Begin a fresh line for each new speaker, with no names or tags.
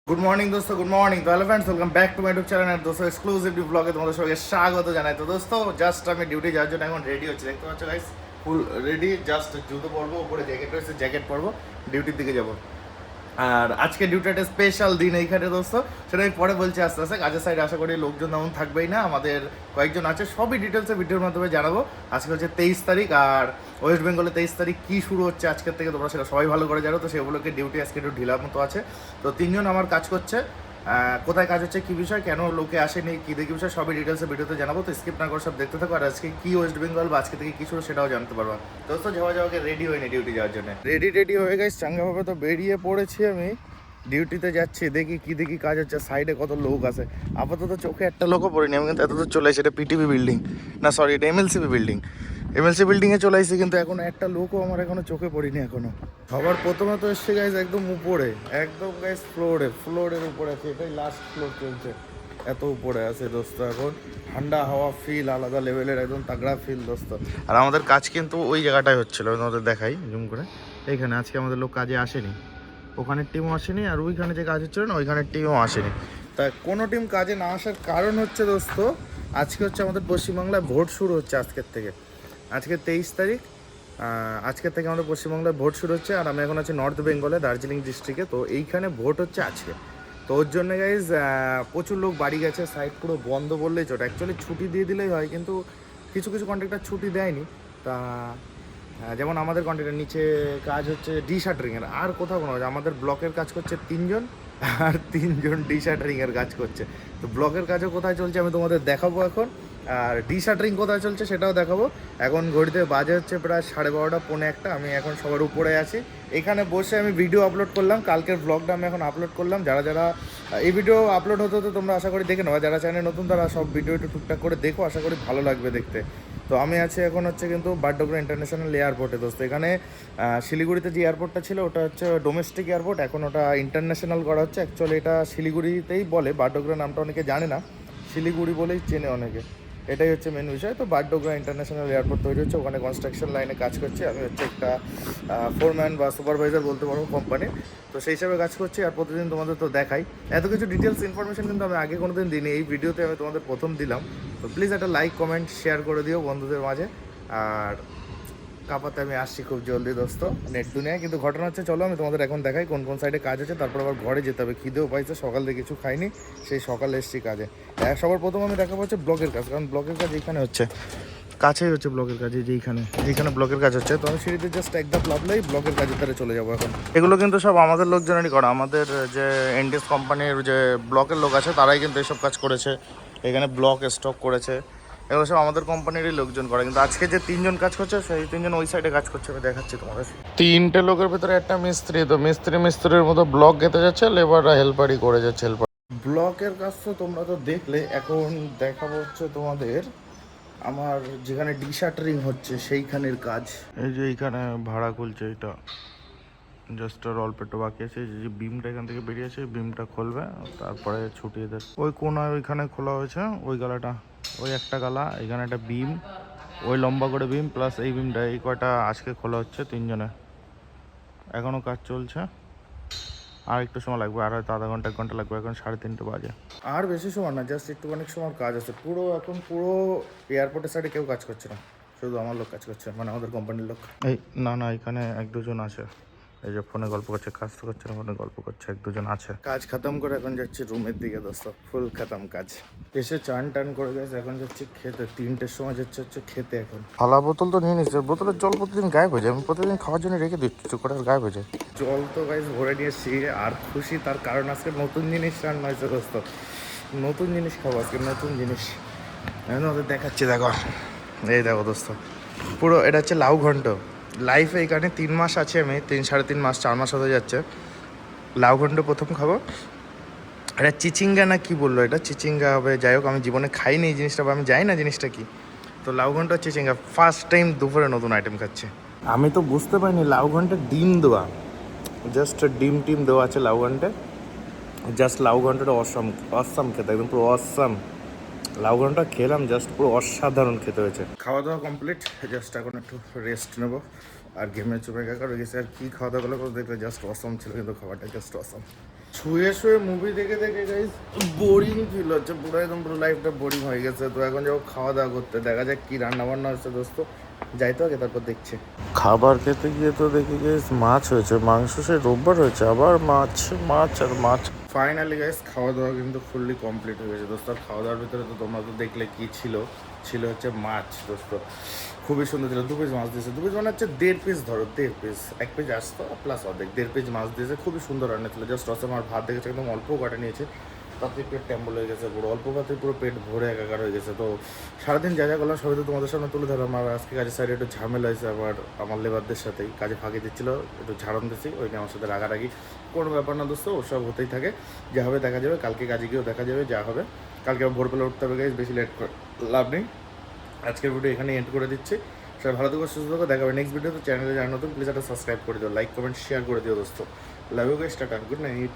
Good morning দোস্ত, good morning. তো hello friends, welcome back to my YouTube channel আর দোস্ত এক্সক্লুসিভ ব্লগে তোমাদের সবাইকে স্বাগত জানাই। তো দোস্ত জাস্ট আমি ডিউটি যাওয়ার জন্য এখন রেডি হচ্ছে, দেখতে পাচ্ছ গাইস, ফুল রেডি। জাস্ট জুতো পরবো, উপরে জ্যাকেট রয়েছে, জ্যাকেট পরবো, ডিউটির দিকে যাবো। আর আজকে ডিউটি একটা স্পেশাল দিন এইখানে দোস্ত, সেটা আমি পরে বলছি আস্তে আস্তে। কাজের সাইডে আশা করি লোকজন তেমন থাকবেই না, আমাদের কয়েকজন আছে, সবই ডিটেলসে ভিডিওর মাধ্যমে জানাবো। আজকে হচ্ছে 23 তারিখ, আর ওয়েস্ট বেঙ্গলে 23 তারিখ কী শুরু হচ্ছে আজকের থেকে তোমরা সেটা সবাই ভালো করে জানো। তো সেগুলোকে ডিউটি আজকে একটু ঢিলার মতো আছে। তো তিনজন আমার কাজ করছে, কোথায় কাজ হচ্ছে, কী বিষয়, কেন লোকে আসেনি, কী দেখি বিষয়, সবই ডিটেলসে ভিডিওতে জানাবো। তো স্কিপ না করে সব দেখতে থাকো, আর আজকে কী ওয়েস্ট বেঙ্গল বা আজকে থেকে কী শুরু সেটাও জানতে পারবো। দোস্ত যাওয়াকে রেডি হয়নি ডিউটি যাওয়ার জন্য, রেডি হয়ে গেছে চাঙ্গাভাবে। তো বেরিয়ে পড়েছি আমি, ডিউটিতে যাচ্ছি। দেখি কাজ হচ্ছে, সাইডে কত লোক আছে। আপাতত চোখে একটা লোকও পড়িনি আমি, কিন্তু এতদূর চলে এসেছি। এটা পিটিভি বিল্ডিং, না সরি, এটা এমএলসিবি বিল্ডিং। এমএলসি বিল্ডিংয়ে চলে এসেছি, কিন্তু এখনো একটা লোকও আমার এখনো চোখে পড়িনি এখনো। সবার প্রথমে তো এসছে গাইজ একদম উপরে, একদম গাইজ ফ্লোরের উপরে আছে। এটাই লাস্ট ফ্লোর চলছে, এত উপরে আছে দোস্ত। এখন ঠান্ডা হাওয়া ফিল, আলাদা লেভেলের একদম তাগড়া ফিল দোস্ত। আর আমাদের কাজ কিন্তু ওই জায়গাটায় হচ্ছিল, আমি তোমাদের দেখাই জুম করে। এইখানে আজকে আমাদের লোক কাজে আসেনি, ওখানের টিমও আসেনি, আর ওইখানে যে কাজ হচ্ছিল না ওইখানের টিমও আসেনি। তা কোনো টিম কাজে না আসার কারণ হচ্ছে দোস্ত, আজকে হচ্ছে আমাদের পশ্চিমবাংলায় ভোট শুরু হচ্ছে আজকের থেকে। আজকে 23 তারিখ, আজকের থেকে আমাদের পশ্চিমবাংলায় ভোট শুরু হচ্ছে। আর আমি এখন আছি নর্থ বেঙ্গলে, দার্জিলিং ডিস্ট্রিক্টে। তো এইখানে ভোট হচ্ছে আজকে। তো ওর জন্য গাইজ প্রচুর লোক বাড়ি গেছে, সাইট পুরো বন্ধ বললেই চলে। অ্যাকচুয়ালি ছুটি দিয়ে দিলেই হয়, কিন্তু কিছু কিছু কন্ট্রাক্টর ছুটি দেয়নি। তা যেমন আমাদের কন্ট্রাক্টর নিচে কাজ হচ্ছে ডি শাটারিংয়ের, আর কোথাও কোনো, আমাদের ব্লকের কাজ করছে 3 জন, আর 3 জন ডি শাটারিংয়ের কাজ করছে। তো ব্লকের কাজও কোথায় চলছে আমি তোমাদের দেখাবো এখন, আর ডি শাটারিং কোথায় চলছে সেটাও দেখাবো। এখন ঘড়িতে বাজে হচ্ছে প্রায় 12:30 পৌনে 1টা। আমি এখন সবার উপরে আছি, এখানে বসে আমি ভিডিও আপলোড করলাম। কালকের ব্লগটা আমি এখন আপলোড করলাম। যারা এই ভিডিও আপলোড হতে হতে তোমরা আশা করি দেখে নেবো, যারা চ্যানেল নতুন তারা সব ভিডিও একটু টুকটাক করে দেখো, আশা করি ভালো লাগবে দেখতে। তো আমি আছি এখন হচ্ছে কিন্তু বাগডোগরা ইন্টারন্যাশনাল এয়ারপোর্টে দোস্ত। এখানে শিলিগুড়িতে যে এয়ারপোর্টটা ছিল ওটা হচ্ছে ডোমেস্টিক এয়ারপোর্ট, এখন ওটা ইন্টারন্যাশনাল করা হচ্ছে। অ্যাকচুয়ালি এটা শিলিগুড়িতেই বলে, বাগডোগরা নামটা অনেকে জানে না, শিলিগুড়ি বলেই চেনে অনেকে। এটাই হচ্ছে মেন বিষয়। তো বাগডোগরা ইন্টারন্যাশনাল এয়ারপোর্ট তৈরি হচ্ছে, ওখানে কনস্ট্রাকশন লাইনে কাজ করছে। আমি হচ্ছে একটা ফোরম্যান বা সুপারভাইজার বলতে পারবো কোম্পানির। তো সেই হিসাবে কাজ করছি, আর প্রতিদিন তোমাদের তো দেখাই। এত কিছু ডিটেলস ইনফরমেশন কিন্তু আমি আগে কোনো দিন দিইনি, এই ভিডিওতে আমি তোমাদের প্রথম দিলাম। তো প্লিজ একটা লাইক কমেন্ট শেয়ার করে দিও বন্ধুদের মাঝে। আর কাপাতে আমি আসছি খুব জলদি দোস্ত, নেট দুনিয়ায়। কিন্তু ঘটনা হচ্ছে, চলো আমি তোমাদের এখন দেখাই কোন কোন সাইডে কাজ হচ্ছে, তারপর আবার ঘরে যেতে হবে। খিদেও পাইছে, সকাল থেকে কিছু খাইনি, সেই সকালে এসছি কাজে। সবার প্রথম আমি দেখাবো হচ্ছে ব্লকের কাজ, কারণ ব্লকের কাজ এইখানে হচ্ছে, কাছেই হচ্ছে ব্লকের কাজ, যেইখানে ব্লকের কাজ হচ্ছে। তো আমি সিঁড়িতে জাস্ট এক ধাপ লাভলেই ব্লকের কাজের ধারে চলে যাবো এখন। এগুলো কিন্তু সব আমাদের লোকজনেরই করা, আমাদের যে এনডিএস কোম্পানির যে ব্লকের লোক আছে তারাই কিন্তু এসব কাজ করেছে। এখানে ব্লক স্টক করেছে, এগুলো সব আমাদের কোম্পানিরই লোকজন করে। কিন্তু আজকে যে 3 জন কাজ করছে, সেই 3 জন ওই সাইডে কাজ করছে, আমি দেখাচ্ছি তোমাদের। 3টে লোকের ভিতরে একটা মিস্ত্রি। তো মিস্ত্রির মতো ব্লক গেতে যাচ্ছে, লেবাররা হেল্পারই করে যাচ্ছে। ব্লকের কাজ তো তোমরা তো দেখলে, এখন দেখাবো হচ্ছে তোমাদের আমার যেখানে ডি শাটারিং হচ্ছে সেইখানের কাজ। এই যে এইখানে ভাড়া খুলছে, এটা জাস্ট আর অল্প একটু বাকি আছে। যে বিমটা এখান থেকে বেরিয়েছে, বিমটা খুলবে, তারপরে ছুটিয়ে দেবে। ওই কোনায় ওইখানে খোলা হয়েছে, ওই গালাটা, ওই একটা গালা, এখানে একটা বিম, ওই লম্বা করে বিম, প্লাস এই বিমটা, এই কয়টা আজকে খোলা হচ্ছে 3 জনে। এখনও কাজ চলছে, আর একটু সময় লাগবে, আর হয়তো আধা ঘন্টা 1 ঘন্টা লাগবে। এখন 3:30 বাজে, আর বেশি সময় না, জাস্ট একটুখানি সময় কাজ আছে। পুরো এয়ারপোর্টের সাইডে কেউ কাজ করছে না, শুধু আমার লোক কাজ করছে, মানে আমাদের কোম্পানির লোক। এই না, এখানে 1-2 জন আছে, এই যে ফোনে গল্প করছে, কাজ তো করছে না, ফোনে গল্প করছে, 1-2 জন আছে। কাজ খতম করে এখন যাচ্ছি রুমের দিকে দোস্ত, ফুল খতম কাজ। এসে চান টান করে গেছে, এখন যাচ্ছি খেতে। 3টের সময় হচ্ছে খেতে। এখন থালা বোতল তো নিয়ে নিচ্ছে, বোতলের জল প্রতিদিন গায়েব হয়ে যায়, আমি প্রতিদিন খাওয়ার জন্য রেখে দিই, কিছু করে গায়েব হয়ে যায়। জল তো গাইজ ভরে নিয়েছি, আর খুশি তার কারণ আজকে নতুন জিনিস রান্না হয়েছে দোস্ত। নতুন জিনিস খাবো আজকে, নতুন জিনিস আমি ওদের দেখাচ্ছি। দেখো, এই দেখো দোস্ত, পুরো এটা হচ্ছে লাউ ঘন্ট। লাইফে এখানে 3 মাস আছে, আমি 3-3.5 মাস, 4 মাস হতে যাচ্ছে। লাউ ঘন্ট প্রথম খাবো। এটা চিচিঙ্গা না কি বললো, এটা চিচিঙ্গা হবে, যাই হোক আমি জীবনে খাইনি এই জিনিসটা, বা আমি জানি না জিনিসটা কি। তো লাউ ঘন্ট চিচিঙ্গা ফার্স্ট টাইম দুপুরে নতুন আইটেম খাচ্ছে। আমি তো বুঝতে পারিনি লাউ ঘন্টে ডিম দেওয়া, জাস্ট ডিম দেওয়া আছে লাউ ঘন্টে। জাস্ট লাউ ঘন্টটা অসাম খেতে, একদম পুরো অসাম। লাউ ঘন্টটা খেলাম, জাস্ট পুরো অসাধারণ খেতে হয়েছে। খাওয়া দাওয়া কমপ্লিট, জাস্ট এখন একটু রেস্ট নেবো। আর গেমের চুপে কাকা রয়ে গেছে, আর কি খাওয়া দাওয়া করলে দেখলে জাস্ট অসম ছিল, কিন্তু খাবারটা জাস্ট অসম। শুয়ে শুয়ে মুভি দেখে দেখে গাইস বোরিং ফিল হচ্ছে, পুরো একদম পুরো লাইফটা বোরিং হয়ে গেছে। তো এখন যাবো খাওয়া দাওয়া করতে, দেখা যাক কি রান্না বান্না হচ্ছে দোস্ত, যাই তো আগে তারপর দেখছি। খাবার খেতে গিয়ে তো দেখি গাইস মাছ হয়েছে, মাংস সে রোববার হয়েছে, আবার মাছ মাছ আর মাছ। ফাইনালি গাইস খাওয়া দাওয়া কিন্তু ফুললি কমপ্লিট হয়ে গেছে দোস্ত। আর খাওয়া দাওয়ার ভিতরে তো তোমরা তো দেখলে কি ছিল, ছিল হচ্ছে মাছ দোস্ত। খুবই সুন্দর ছিল, 2 পিস মাছ দিয়েছে, 2 পিস মানে হচ্ছে 1.5 পিস, ধরো 1.5 পিস, 1 পিস আসতো প্লাস অর্ধেক, 1.5 পিস মাছ দিয়েছে। খুবই সুন্দর রান্না ছিল, জাস্ট অসম। আর ভাত দেখেছে একদম অল্প কাটা নিয়েছে, তাতে পেট ট্যাম্বল হয়ে গেছে পুরো, অল্প ভাতে পুরো পেট ভরে একাকার হয়ে গেছে। তো সারাদিন যা যা করলাম সবাই তো তোমাদের সামনে তুলে ধরলাম। আর আজকে কাজের সাইডে একটু ঝামেলা হয়েছে আবার আমার লেবারদের সাথেই, কাজে ফাঁকি দিচ্ছিলো, একটু ঝাড়ন দিচ্ছি, ওই নিয়ে আমার সাথে রাগারাগি। কোনো ব্যাপার না দোস্ত, ওসব হতেই থাকে, যা হবে দেখা যাবে, কালকে কাজে গিয়েও দেখা যাবে যা হবে। কালকে আমার ভোরবেলা উঠতে হবে গাইস, বেশি লেট করে লাভ নেই। আজকের ভিডিও এখানে এন্ড করে দিচ্ছি। সবাই ভালো থাকো, সুস্থ থাকো, দেখা হবে নেক্সট ভিডিওতে। চ্যানেলে যারা নতুন প্লিজ একটা সাবস্ক্রাইব করে দিও, লাইক কমেন্ট শেয়ার করে দিও দোস্ত। Love you guys, tata, good night.